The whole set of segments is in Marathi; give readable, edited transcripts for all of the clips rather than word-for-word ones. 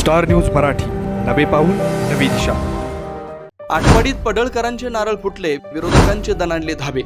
स्टार न्यूज मराठी, नवे पाऊल नवी दिशा। आठवडीत पडळकरांचे नारळ फुटले, विरोधकांचे दणाणले धाबे।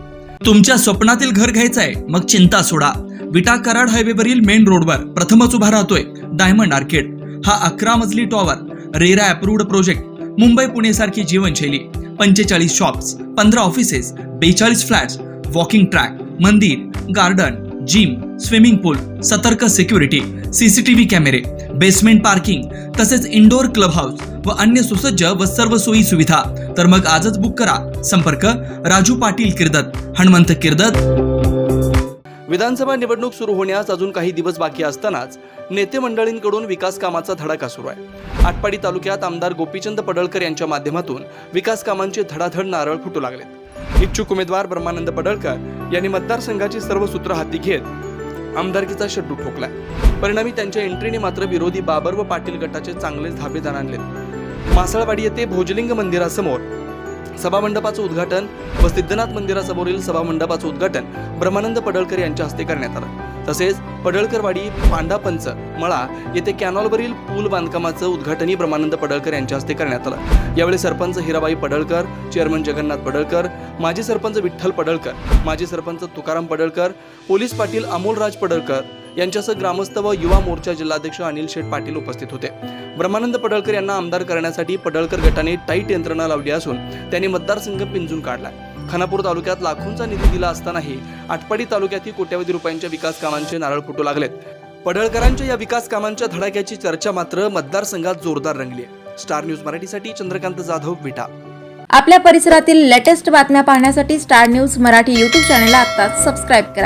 तुमच्या स्वप्नातील घर घ्यायचंय मग चिंता सोडा। विटा कराड हायवेवरील मेन रोडवर प्रथमच उभा राहतोय डायमंड आर्केड। हा 11 मजली tower, RERA approved project. Mumbai Pune सारखी जीवनशैली, 45 shops, 15 offices, 42 flats, walking track, मंदिर, गार्डन, जिम, स्विमिंग पूल, सतर्क सिक्युरिटी, सीसीटीव्ही कॅमेरे, बेसमेंट पार्किंग, तसेच इंडोर क्लब हाऊस व अन्य सुसज्ज व सर्व सोयी सुविधा। तर मग आजच बुक करा। संपर्क राजू पाटील किर्दत, हनुमंत किर्दत। विधानसभा निवडणूक सुरू होण्यास अजून काही दिवस बाकी असतानाच नेते मंडळींकडून विकास कामाचा धडाका सुरू आहे। आटपाडी तालुक्यात आमदार गोपीचंद पडळकर यांच्या माध्यमातून विकास कामांचे धडाधड नारळ फुटू लागलेत। इच्छुक उमेदवार ब्रह्मानंद पडळकर यांनी मतदारसंघाची सर्व सूत्र हाती घेत आमदारकीचा शड्डू ठोकलाय। परिणामी त्यांच्या एंट्रीने मात्र विरोधी बाबर व पाटील गटाचे चांगलेच धाबे दणाणलेत। मासळवाडी येथे भोजलिंग मंदिरासमोर सभामंडपाचं उद्घाटन व सिद्धनाथ मंदिरासमोरील सभामंडपाचं उद्घाटन ब्रह्मानंद पडळकर यांच्या हस्ते करण्यात आलं। तसेच पडळकरवाडी पांडापंच मळा येथे कॅनॉलवरील पूल बांधकामाचं उद्घाटनही ब्रह्मानंद पडळकर यांच्या हस्ते करण्यात आलं। यावेळी सरपंच हिराबाई पडळकर, चेअरमन जगन्नाथ पडळकर, माजी सरपंच विठ्ठल पडळकर, माजी सरपंच तुकाराम पडळकर, पोलीस पाटील अमोलराज पडळकर यांच्यासह ग्रामस्थ व युवा मोर्चा जिल्हाध्यक्ष अनिल शेठ पाटील उपस्थित होते। ब्रह्मानंद पडळकर यांना आमदार करण्यासाठी पडळकर गटाने टाईट यंत्रणा लावली असून त्यांनी मतदारसंघ पिंजून काढलाय। खानापूर तालुक्यात लाखोंचा निधी दिला असतानाही आटपाडी तालुक्यातही कोट्यवधी रुपयांच्या विकास कामांचे नारळ फुटू लागलेत। पडळकरांच्या या विकास कामांच्या धडाक्याची चर्चा मात्र मतदारसंघात जोरदार रंगली आहे। स्टार न्यूज मराठीसाठी चंद्रकांत जाधव, विटा। आपल्या परिसरातील लेटेस्ट बातम्या पाहण्यासाठी स्टार न्यूज मराठी YouTube चॅनलला आत्ताच सबस्क्राईब करा।